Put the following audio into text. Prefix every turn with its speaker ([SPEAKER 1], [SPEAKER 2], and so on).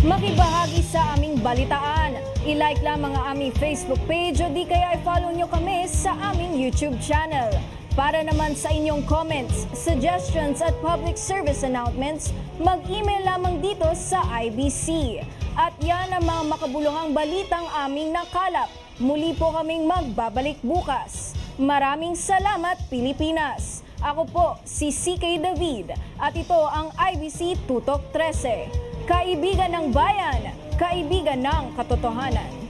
[SPEAKER 1] Makibahagi sa aming balitaan. I-like lang mga aming Facebook page o di kaya i-follow nyo kami sa aming YouTube channel. Para naman sa inyong comments, suggestions at public service announcements, mag-email lamang dito sa IBC. At yan ang mga makabuluhang balitang aming nakalap. Muli po kaming magbabalik bukas. Maraming salamat, Pilipinas! Ako po si CK David at ito ang IBC Tutok 13. Kaibigan ng bayan, kaibigan ng katotohanan.